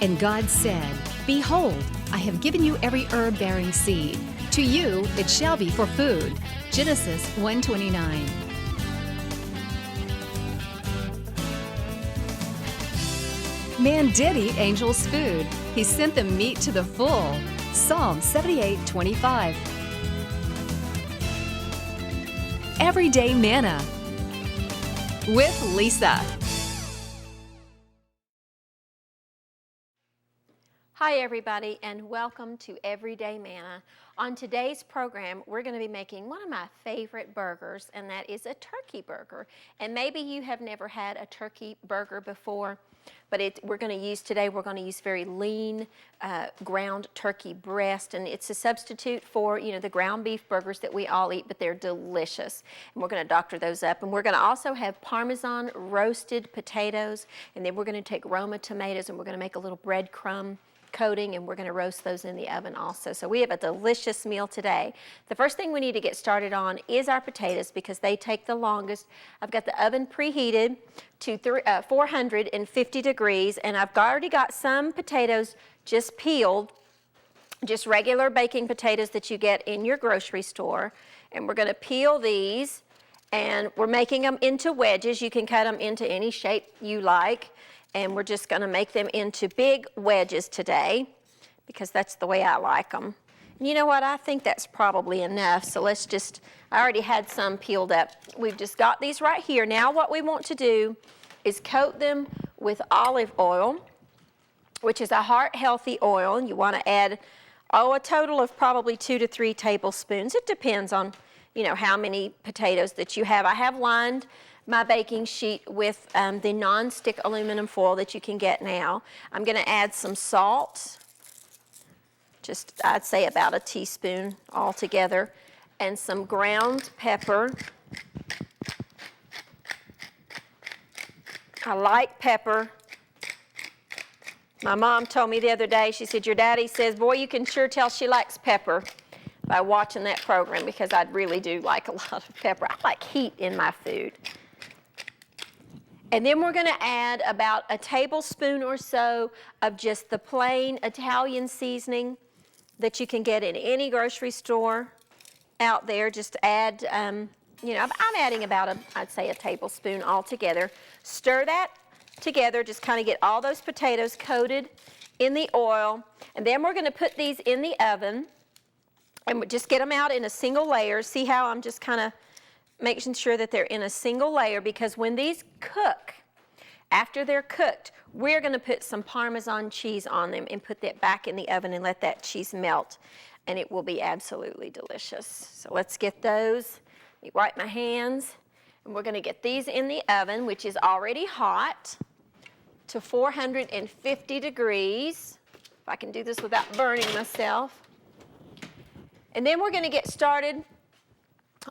And God said, Behold, I have given you every herb-bearing seed. To you it shall be for food. Genesis 1:29. Man did eat angels' food. He sent them meat to the full. Psalm 78:25. Everyday Manna with Lisa. Hi everybody, and welcome to Everyday Manna. On today's program, we're going to be making one of my favorite burgers, and that is a turkey burger. And maybe you have never had a turkey burger before, but we're going to use very lean ground turkey breast, and it's a substitute for the ground beef burgers that we all eat, but they're delicious. And we're going to doctor those up, and we're going to also have Parmesan roasted potatoes, and then we're going to take Roma tomatoes, and we're going to make a little breadcrumb coating, and we're going to roast those in the oven also. So we have a delicious meal today. The first thing we need to get started on is our potatoes, because they take the longest. I've got the oven preheated to 450 degrees, and I've already got some potatoes just peeled, just regular baking potatoes that you get in your grocery store. And we're going to peel these, and we're making them into wedges. You can cut them into any shape you like. And we're just going to make them into big wedges today, because that's the way I like them. And you know what? I think that's probably enough. So I already had some peeled up. We've just got these right here. Now what we want to do is coat them with olive oil, which is a heart-healthy oil. You want to add, a total of probably 2 to 3 tablespoons. It depends on, how many potatoes that you have. I have lined my baking sheet with the non-stick aluminum foil that you can get now. I'm going to add some salt, just I'd say about a teaspoon altogether, and some ground pepper. I like pepper. My mom told me the other day, she said, your daddy says, boy, you can sure tell she likes pepper by watching that program, because I really do like a lot of pepper. I like heat in my food. And then we're going to add about a tablespoon or so of just the plain Italian seasoning that you can get in any grocery store out there. Just add, I'm adding about I'd say a tablespoon altogether. Stir that together, just kind of get all those potatoes coated in the oil. And then we're going to put these in the oven, and just get them out in a single layer. See how I'm just kind of making sure that they're in a single layer, because when these cook, after they're cooked, we're going to put some Parmesan cheese on them and put that back in the oven and let that cheese melt, and it will be absolutely delicious. So let's get those. Let me wipe my hands, and we're going to get these in the oven, which is already hot, to 450 degrees. If I can do this without burning myself. And then we're going to get started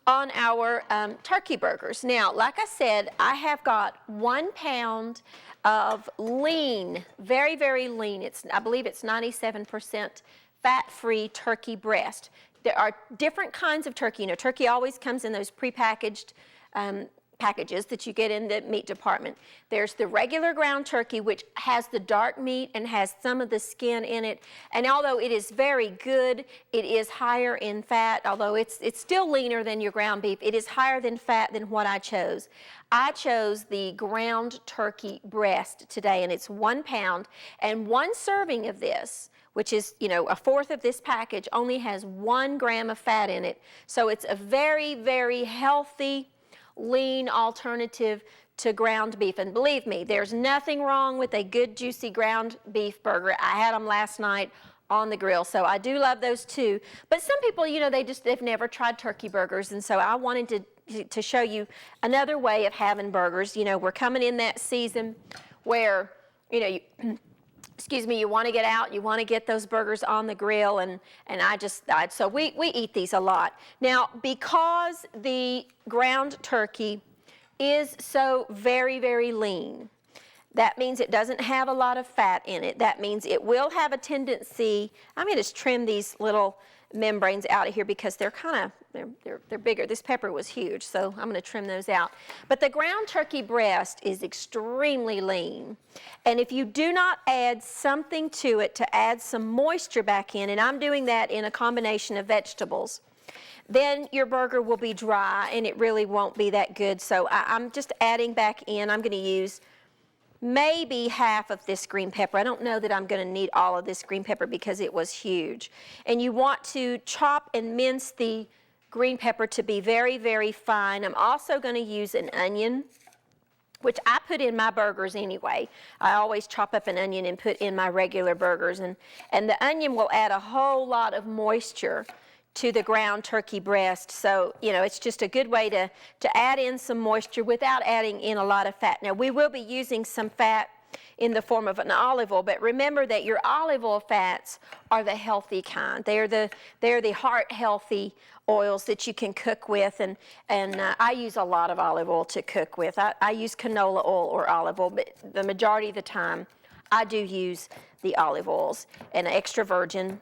on our turkey burgers. Now, like I said, I have got 1 pound of lean, very, very lean. I believe it's 97% fat-free turkey breast. There are different kinds of turkey. Turkey always comes in those prepackaged packages that you get in the meat department. There's the regular ground turkey, which has the dark meat and has some of the skin in it. And although it is very good, it is higher in fat. Although it's still leaner than your ground beef, it is higher in fat than what I chose. I chose the ground turkey breast today, and it's 1 pound. And 1 serving of this, which is, a fourth of this package, only has 1 gram of fat in it. So it's a very, very healthy, lean alternative to ground beef. And believe me, there's nothing wrong with a good juicy ground beef burger. I had them last night on the grill, so I do love those too. But some people, they've never tried turkey burgers, and so I wanted to show you another way of having burgers. We're coming in that season where, you want to get out, you want to get those burgers on the grill, and so we eat these a lot. Now, because the ground turkey is so very, very lean, that means it doesn't have a lot of fat in it. That means it will have a tendency, I'm going to just trim these little membranes out of here because they're kind of, they're bigger. This pepper was huge, so I'm going to trim those out. But the ground turkey breast is extremely lean. And if you do not add something to it to add some moisture back in, and I'm doing that in a combination of vegetables, then your burger will be dry and it really won't be that good. So I'm just adding back in. I'm going to use maybe half of this green pepper. I don't know that I'm going to need all of this green pepper because it was huge. And you want to chop and mince the green pepper to be very, very fine. I'm also going to use an onion, which I put in my burgers anyway. I always chop up an onion and put in my regular burgers. And the onion will add a whole lot of moisture to the ground turkey breast. So, you know, it's just a good way to add in some moisture without adding in a lot of fat. Now, we will be using some fat in the form of an olive oil, but remember that your olive oil fats are the healthy kind. They're the heart healthy oils that you can cook with, and I use a lot of olive oil to cook with. I use canola oil or olive oil, but the majority of the time I do use the olive oils and extra virgin.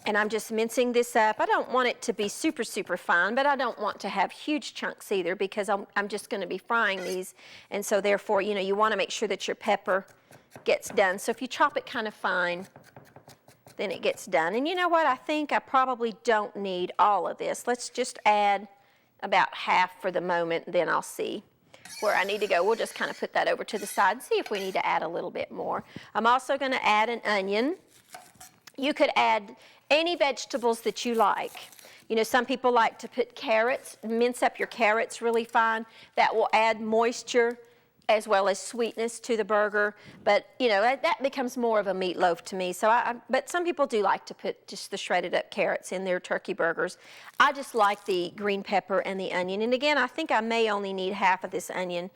And I'm just mincing this up. I don't want it to be super, super fine, but I don't want to have huge chunks either because I'm just going to be frying these. And so therefore, you know, you want to make sure that your pepper gets done. So if you chop it kind of fine, then it gets done. And you know what? I think I probably don't need all of this. Let's just add about half for the moment, then I'll see where I need to go. We'll just kind of put that over to the side and see if we need to add a little bit more. I'm also going to add an onion. You could add any vegetables that you like. You know, some people like to put carrots, mince up your carrots really fine. That will add moisture as well as sweetness to the burger. But, you know, that becomes more of a meatloaf to me. So but some people do like to put just the shredded up carrots in their turkey burgers. I just like the green pepper and the onion. And again, I think I may only need half of this onion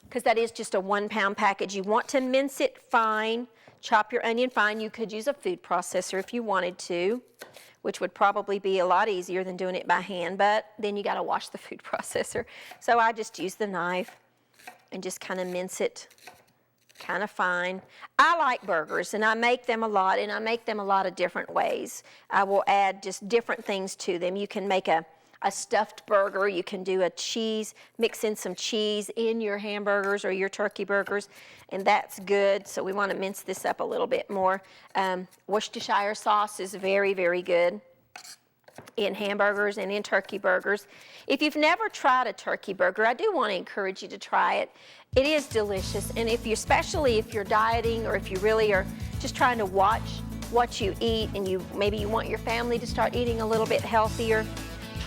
because that is just a 1 pound package. You want to mince it fine. Chop your onion fine. You could use a food processor if you wanted to, which would probably be a lot easier than doing it by hand, but then you got to wash the food processor. So I just use the knife and just kind of mince it kind of fine. I like burgers, and I make them a lot, and I make them a lot of different ways. I will add just different things to them. You can make a stuffed burger. You can do a cheese, mix in some cheese in your hamburgers or your turkey burgers, and that's good. So we want to mince this up a little bit more. Worcestershire sauce is very, very good in hamburgers and in turkey burgers. If you've never tried a turkey burger, I do want to encourage you to try it. It is delicious, and especially if you're dieting or if you really are just trying to watch what you eat, and maybe you want your family to start eating a little bit healthier,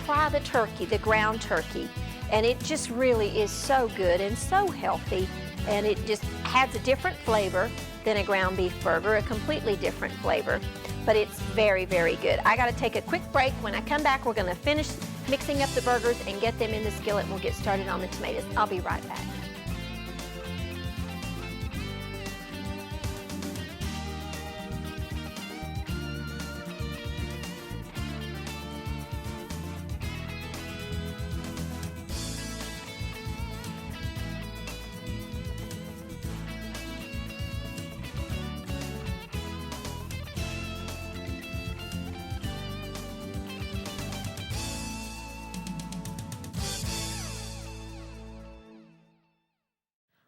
try the turkey, the ground turkey, and it just really is so good and so healthy, and it just has a different flavor than a ground beef burger, a completely different flavor, but it's very, very good. I got to take a quick break. When I come back, we're going to finish mixing up the burgers and get them in the skillet, and we'll get started on the tomatoes. I'll be right back.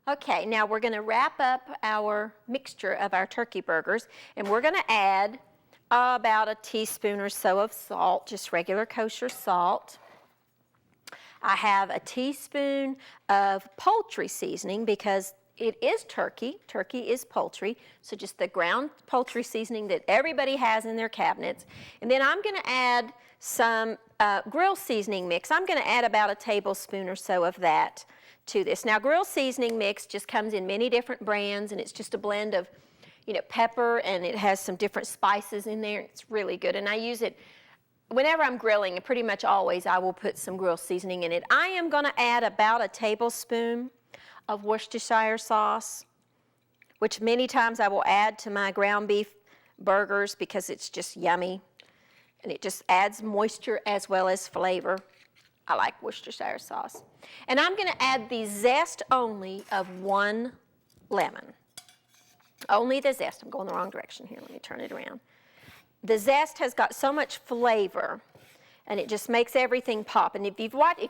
Okay, now we're going to wrap up our mixture of our turkey burgers, and we're going to add about a teaspoon or so of salt, just regular kosher salt. I have a teaspoon of poultry seasoning because it is turkey. Turkey is poultry, so just the ground poultry seasoning that everybody has in their cabinets. And then I'm going to add some grill seasoning mix. I'm going to add about a tablespoon or so of that to this. Now, grill seasoning mix just comes in many different brands, and it's just a blend of, you know, pepper, and it has some different spices in there. It's really good, and I use it whenever I'm grilling, and pretty much always I will put some grill seasoning in it. I am going to add about a tablespoon of Worcestershire sauce, which many times I will add to my ground beef burgers because it's just yummy, and it just adds moisture as well as flavor. I like Worcestershire sauce. And I'm going to add the zest only of 1 lemon. Only the zest. I'm going the wrong direction here. Let me turn it around. the zest has got so much flavor, and it just makes everything pop. And if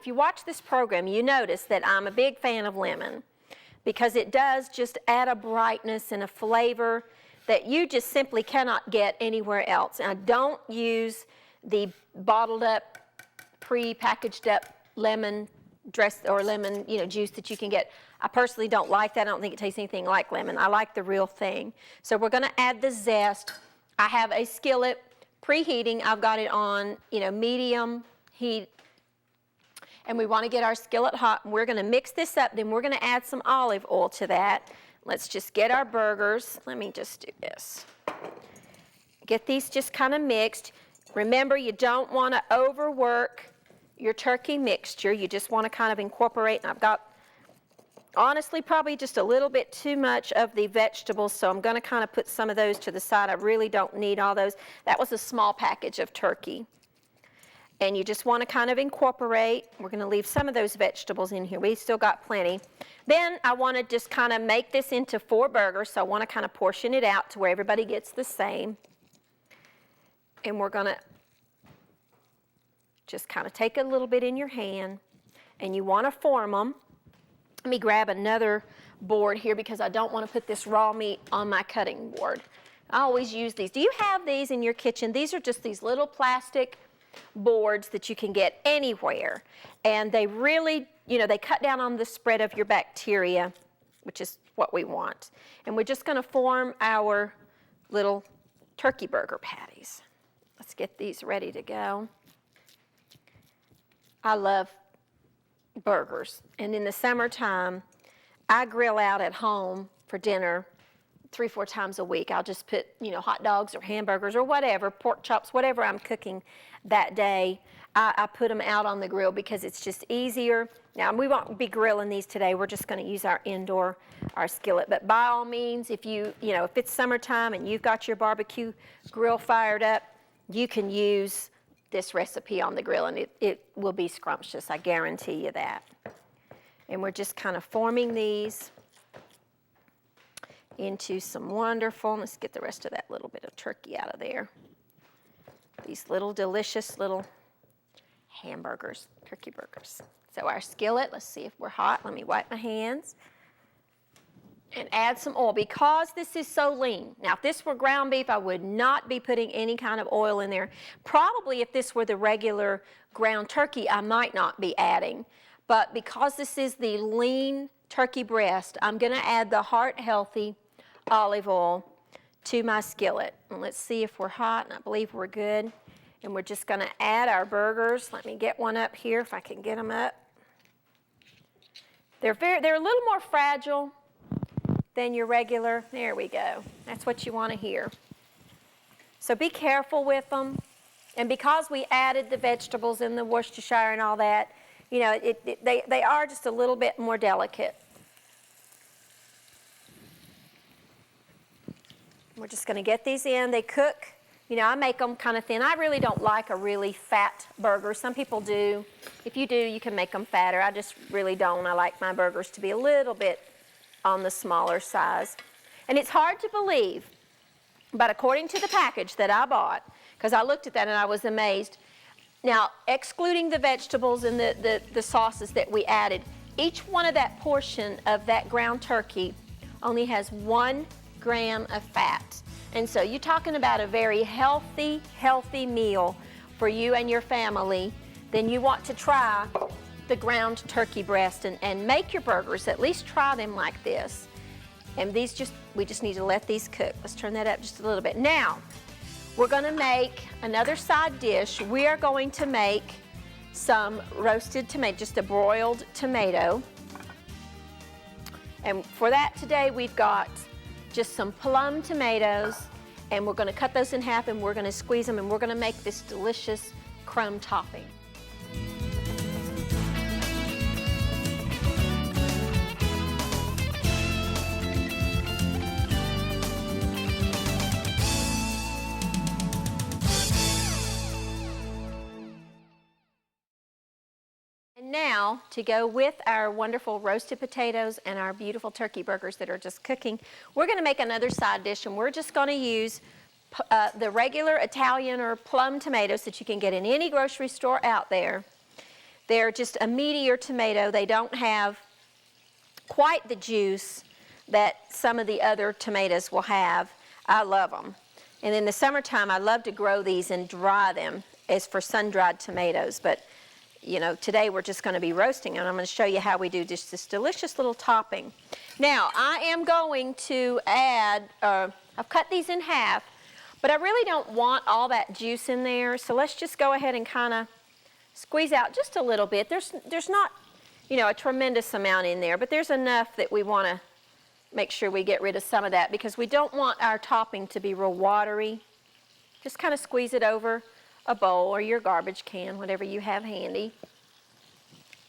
you watch this program, you notice that I'm a big fan of lemon, because it does just add a brightness and a flavor that you just simply cannot get anywhere else. And I don't use the bottled up, pre-packaged up lemon lemon, juice that you can get. I personally don't like that. I don't think it tastes anything like lemon. I like the real thing. So we're going to add the zest. I have a skillet preheating. I've got it on, medium heat. And we want to get our skillet hot. And we're going to mix this up. Then we're going to add some olive oil to that. Let's just get our burgers. Let me just do this. Get these just kind of mixed. Remember, you don't want to overwork your turkey mixture. You just want to kind of incorporate. And I've got, honestly, probably just a little bit too much of the vegetables, so I'm going to kind of put some of those to the side. I really don't need all those. That was a small package of turkey. And you just want to kind of incorporate. We're going to leave some of those vegetables in here. We still got plenty. Then I want to just kind of make this into 4 burgers, so I want to kind of portion it out to where everybody gets the same. And we're going to just kind of take a little bit in your hand, and you want to form them. Let me grab another board here because I don't want to put this raw meat on my cutting board. I always use these. Do you have these in your kitchen? These are just these little plastic boards that you can get anywhere, and they really, they cut down on the spread of your bacteria, which is what we want. And we're just going to form our little turkey burger patties. Let's get these ready to go. I love burgers, and in the summertime I grill out at home for dinner 3-4 times a week. I'll just put hot dogs or hamburgers or whatever, pork chops, whatever I'm cooking that day. I put them out on the grill because it's just easier. Now, we won't be grilling these today. We're just going to use our skillet. But by all means, if if it's summertime and you've got your barbecue grill fired up, you can use this recipe on the grill, and it will be scrumptious. I guarantee you that. And we're just kind of forming these into some wonderful, let's get the rest of that little bit of turkey out of there. These little delicious little hamburgers, turkey burgers. So our skillet, let's see if we're hot. Let me wipe my hands. And add some oil because this is so lean. Now, if this were ground beef, I would not be putting any kind of oil in there. Probably if this were the regular ground turkey, I might not be adding. But because this is the lean turkey breast, I'm going to add the heart-healthy olive oil to my skillet. And let's see if we're hot, and I believe we're good. And we're just going to add our burgers. Let me get one up here if I can get them up. They're a little more fragile than your regular. There we go. That's what you want to hear. So be careful with them. And because we added the vegetables and the Worcestershire and all that, they are just a little bit more delicate. We're just going to get these in. They cook. I make them kind of thin. I really don't like a really fat burger. Some people do. If you do, you can make them fatter. I just really don't. I like my burgers to be a little bit on the smaller size. And it's hard to believe, but according to the package that I bought, because I looked at that and I was amazed. Now, excluding the vegetables and the sauces that we added, each one of that portion of that ground turkey only has 1 gram of fat. And so you're talking about a very healthy meal for you and your family. Then you want to try the ground turkey breast and make your burgers. At least try them like this. And we just need to let these cook. Let's turn that up just a little bit. Now, we're going to make another side dish. We are going to make some roasted tomato, just a broiled tomato. And for that today, we've got just some plum tomatoes, and we're going to cut those in half, and we're going to squeeze them, and we're going to make this delicious crumb topping. And now, to go with our wonderful roasted potatoes and our beautiful turkey burgers that are just cooking, we're going to make another side dish, and we're just going to use the regular Italian or plum tomatoes that you can get in any grocery store out there. They're just a meatier tomato. They don't have quite the juice that some of the other tomatoes will have. I love them. And in the summertime, I love to grow these and dry them as for sun-dried tomatoes. But, you know, today we're just going to be roasting them. I'm going to show you how we do just this delicious little topping. Now, I am going to add, I've cut these in half, but I really don't want all that juice in there. So let's just go ahead and kind of squeeze out just a little bit. There's not, you know, a tremendous amount in there, but there's enough that we want to make sure we get rid of some of that because we don't want our topping to be real watery. Just kind of squeeze it over a bowl or your garbage can, whatever you have handy.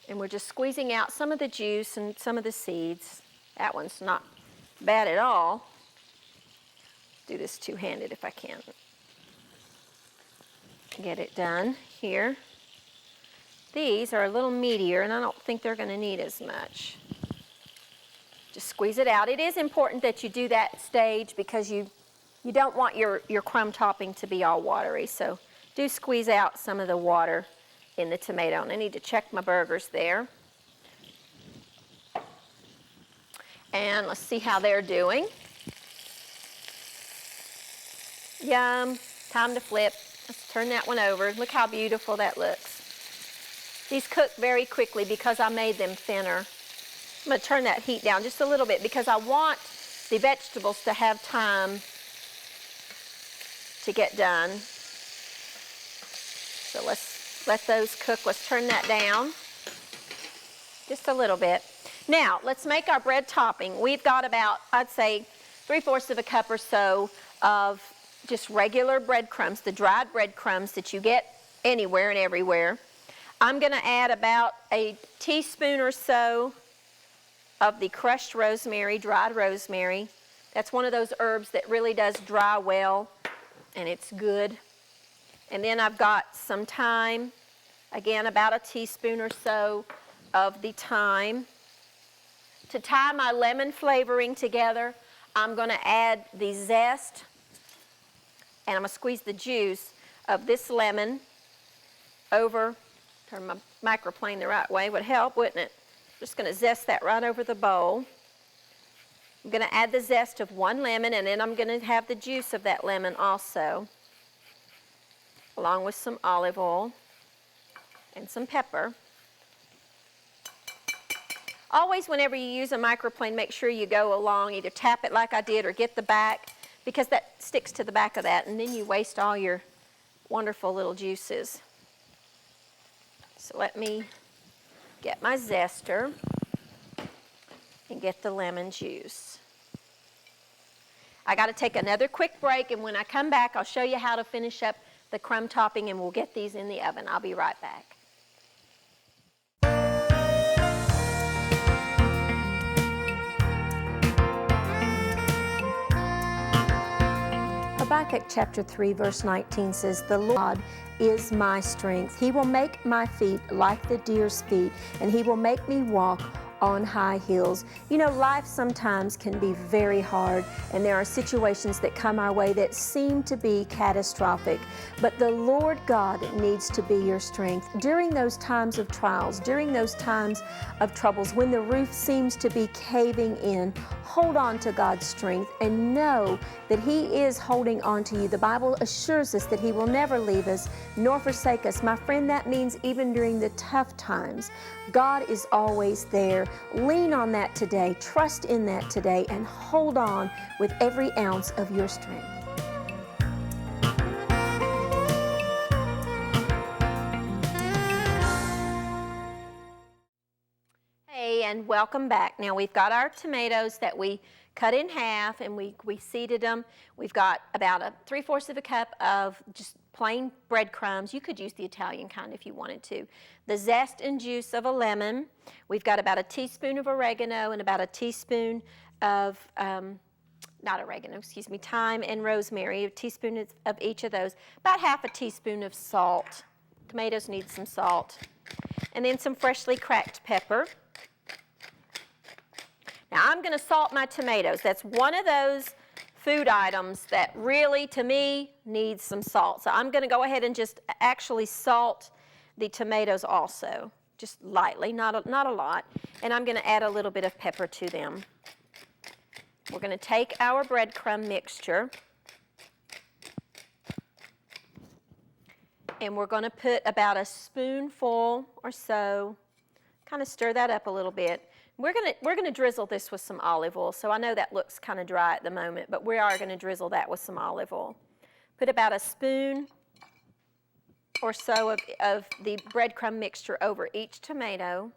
And we're just squeezing out some of the juice and some of the seeds. That one's not bad at all. Do this two-handed if I can. Get it done here. These are a little meatier and I don't think they're going to need as much. Just squeeze it out. It is important that you do that stage because you don't want your crumb topping to be all watery. So do squeeze out some of the water in the tomato. And I need to check my burgers there. And let's see how they're doing. Yum. Time to flip. Let's turn that one over. Look how beautiful that looks. These cook very quickly because I made them thinner. I'm going to turn that heat down just a little bit because I want the vegetables to have time to get done. So let's let those cook. Let's turn that down just a little bit. Now, let's make our bread topping. We've got about, I'd say, 3/4 of a cup or so of just regular breadcrumbs, the dried breadcrumbs that you get anywhere and everywhere. I'm going to add about a teaspoon or so of the crushed rosemary, dried rosemary. That's one of those herbs that really does dry well, and it's good. And then I've got some thyme, again about a teaspoon or so of the thyme. To tie my lemon flavoring together, I'm going to add the zest, and I'm going to squeeze the juice of this lemon over, turn my microplane the right way would help, wouldn't it? Just going to zest that right over the bowl. I'm going to add the zest of one lemon, and then I'm going to have the juice of that lemon also, along with some olive oil and some pepper. Always, whenever you use a microplane, make sure you go along, either tap it like I did or get the back, because that sticks to the back of that, and then you waste all your wonderful little juices. So let me get my zester and get the lemon juice. I got to take another quick break, and when I come back, I'll show you how to finish up the crumb topping, and we'll get these in the oven. I'll be right back. Habakkuk chapter 3 verse 19 says, "The Lord is my strength. He will make my feet like the deer's feet, and he will make me walk on high hills." You know, life sometimes can be very hard, and there are situations that come our way that seem to be catastrophic. But the Lord God needs to be your strength. During those times of trials, during those times of troubles, when the roof seems to be caving in, hold on to God's strength and know that He is holding on to you. The Bible assures us that He will never leave us nor forsake us. My friend, that means even during the tough times, God is always there. Lean on that today, trust in that today, and hold on with every ounce of your strength. Hey, and welcome back. Now we've got our tomatoes that we cut in half, and we seeded them. We've got about a 3/4 of a cup of just plain breadcrumbs. You could use the Italian kind if you wanted to. The zest and juice of a lemon. We've got about a teaspoon of oregano and about a teaspoon of, thyme and rosemary, a teaspoon of each of those. About half a teaspoon of salt. Tomatoes need some salt. And then some freshly cracked pepper. Now I'm going to salt my tomatoes. That's one of those food items that really, to me, need some salt. So I'm going to go ahead and just actually salt the tomatoes also, just lightly, not a lot. And I'm going to add a little bit of pepper to them. We're going to take our breadcrumb mixture, and we're going to put about a spoonful or so, kind of stir that up a little bit. We're going to drizzle this with some olive oil. So I know that looks kind of dry at the moment, but we are going to drizzle that with some olive oil. Put about a spoon or so of the breadcrumb mixture over each tomato.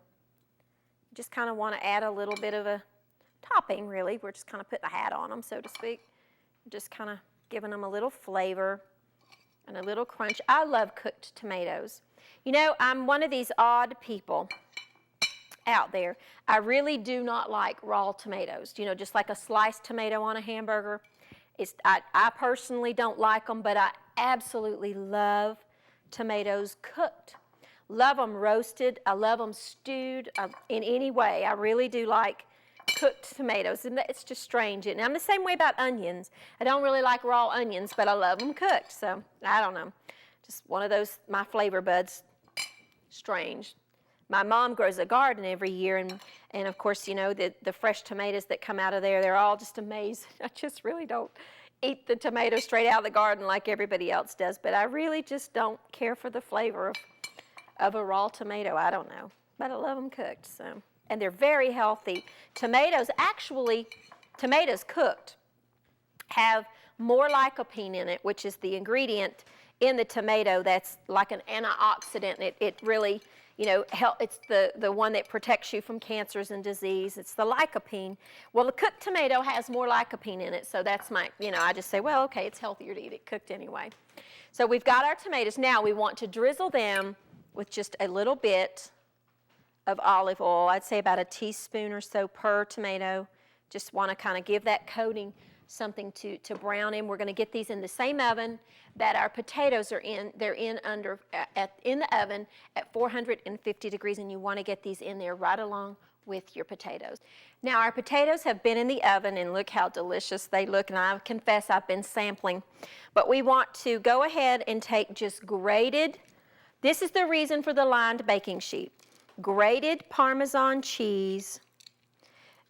Just kind of want to add a little bit of a topping, really. We're just kind of putting a hat on them, so to speak. Just kind of giving them a little flavor and a little crunch. I love cooked tomatoes. You know, I'm one of these odd people out there. I really do not like raw tomatoes, you know, just like a sliced tomato on a hamburger. I personally don't like them, but I absolutely love tomatoes cooked. Love them roasted. I love them stewed in any way. I really do like cooked tomatoes, and it's just strange. And I'm the same way about onions. I don't really like raw onions, but I love them cooked. So I don't know, just one of those, my flavor buds, strange. My mom grows a garden every year, and of course, you know, the fresh tomatoes that come out of there, they're all just amazing. I just really don't eat the tomatoes straight out of the garden like everybody else does, but I really just don't care for the flavor of a raw tomato. I don't know, but I love them cooked. So, and they're very healthy. Tomatoes, actually, tomatoes cooked have more lycopene in it, which is the ingredient in the tomato that's like an antioxidant. It really, you know, it's the one that protects you from cancers and disease. It's the lycopene. Well, the cooked tomato has more lycopene in it, so that's my, you know, I just say, well, okay, it's healthier to eat it cooked anyway. So we've got our tomatoes. Now we want to drizzle them with just a little bit of olive oil. I'd say about a teaspoon or so per tomato. Just want to kind of give that coating something to brown in. We're going to get these in the same oven that our potatoes are in. They're in the oven at 450 degrees, and you want to get these in there right along with your potatoes. Now our potatoes have been in the oven, and look how delicious they look, and I confess I've been sampling. But we want to go ahead and take just grated, this is the reason for the lined baking sheet, grated Parmesan cheese,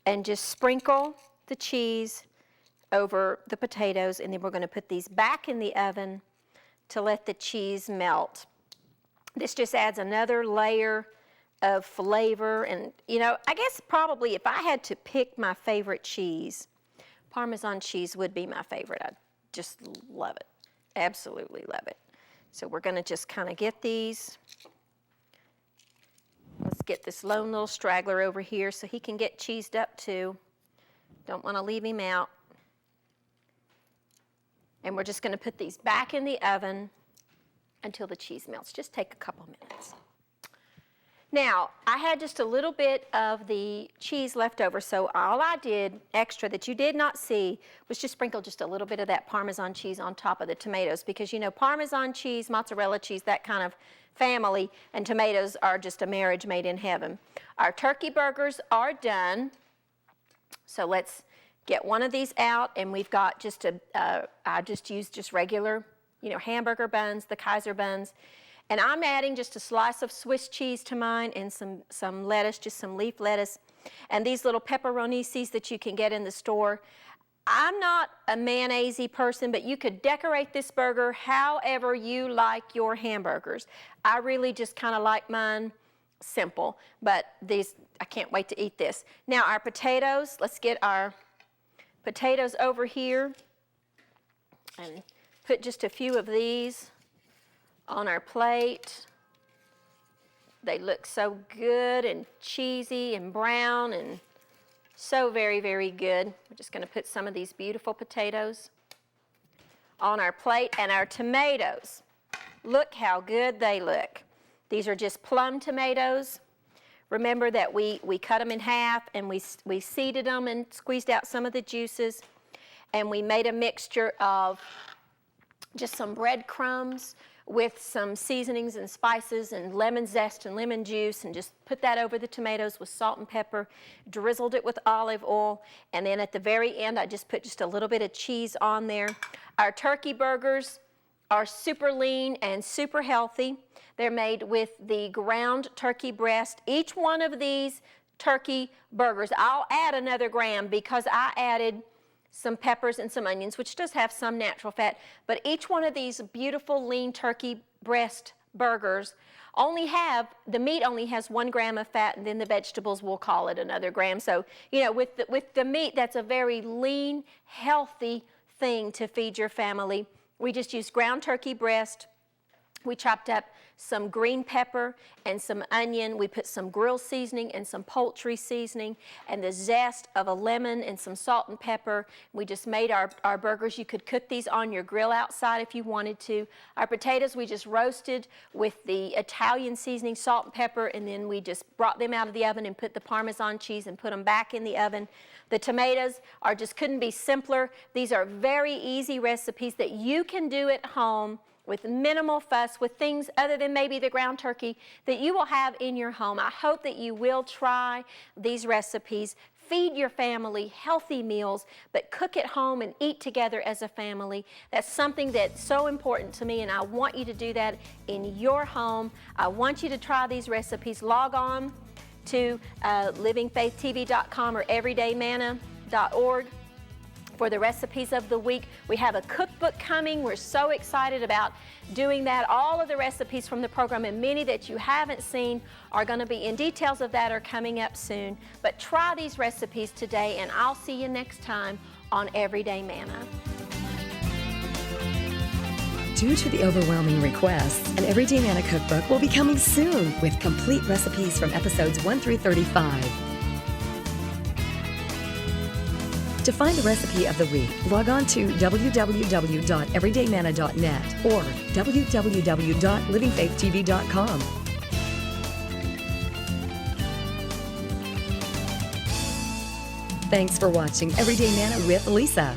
and just sprinkle the cheese over the potatoes, and then we're going to put these back in the oven to let the cheese melt. This just adds another layer of flavor, and you know, I guess probably if I had to pick my favorite cheese, Parmesan cheese would be my favorite. I just love it, absolutely love it. So we're going to just kind of get these. Let's get this lone little straggler over here so he can get cheesed up too. Don't want to leave him out. And we're just going to put these back in the oven until the cheese melts. Just take a couple minutes. Now, I had just a little bit of the cheese left over, so all I did extra that you did not see was just sprinkle just a little bit of that Parmesan cheese on top of the tomatoes, because you know Parmesan cheese, mozzarella cheese, that kind of family, and tomatoes are just a marriage made in heaven. Our turkey burgers are done, so let's get one of these out, and we've got just I just used just regular, you know, hamburger buns, the Kaiser buns, and I'm adding just a slice of Swiss cheese to mine and some lettuce, just some leaf lettuce, and these little pepperonci's that you can get in the store. I'm not a mayonnaise-y person, but you could decorate this burger however you like your hamburgers. I really just kind of like mine simple, but these, I can't wait to eat this. Now our potatoes, let's get our potatoes over here and put just a few of these on our plate. They look so good and cheesy and brown and so very, very good. We're just going to put some of these beautiful potatoes on our plate, and our tomatoes. Look how good they look. These are just plum tomatoes. Remember that we cut them in half, and we seeded them and squeezed out some of the juices, and we made a mixture of just some breadcrumbs with some seasonings and spices and lemon zest and lemon juice, and just put that over the tomatoes with salt and pepper, drizzled it with olive oil, and then at the very end I just put just a little bit of cheese on there. Our turkey burgers are super lean and super healthy. They're made with the ground turkey breast. Each one of these turkey burgers, I'll add another gram because I added some peppers and some onions, which does have some natural fat, but each one of these beautiful lean turkey breast burgers the meat only has 1 gram of fat, and then the vegetables, will call it another gram. So, you know, with the meat, that's a very lean, healthy thing to feed your family. We just used ground turkey breast. We chopped up some green pepper and some onion. We put some grill seasoning and some poultry seasoning and the zest of a lemon and some salt and pepper. We just made our burgers. You could cook these on your grill outside if you wanted to. Our potatoes we just roasted with the Italian seasoning, salt and pepper, and then we just brought them out of the oven and put the Parmesan cheese and put them back in the oven. The tomatoes couldn't be simpler. These are very easy recipes that you can do at home with minimal fuss, with things other than maybe the ground turkey that you will have in your home. I hope that you will try these recipes. Feed your family healthy meals, but cook at home and eat together as a family. That's something that's so important to me, and I want you to do that in your home. I want you to try these recipes. Log on to livingfaithtv.com or everydaymanna.org. for the recipes of the week. We have a cookbook coming. We're so excited about doing that. All of the recipes from the program, and many that you haven't seen, are going to be in. Details of that are coming up soon. But try these recipes today, and I'll see you next time on Everyday Manna. Due to the overwhelming requests, an Everyday Manna cookbook will be coming soon with complete recipes from episodes 1 through 35. To find the recipe of the week, log on to www.everydaymanna.net or www.livingfaithtv.com. Thanks for watching Everyday Manna with Lisa.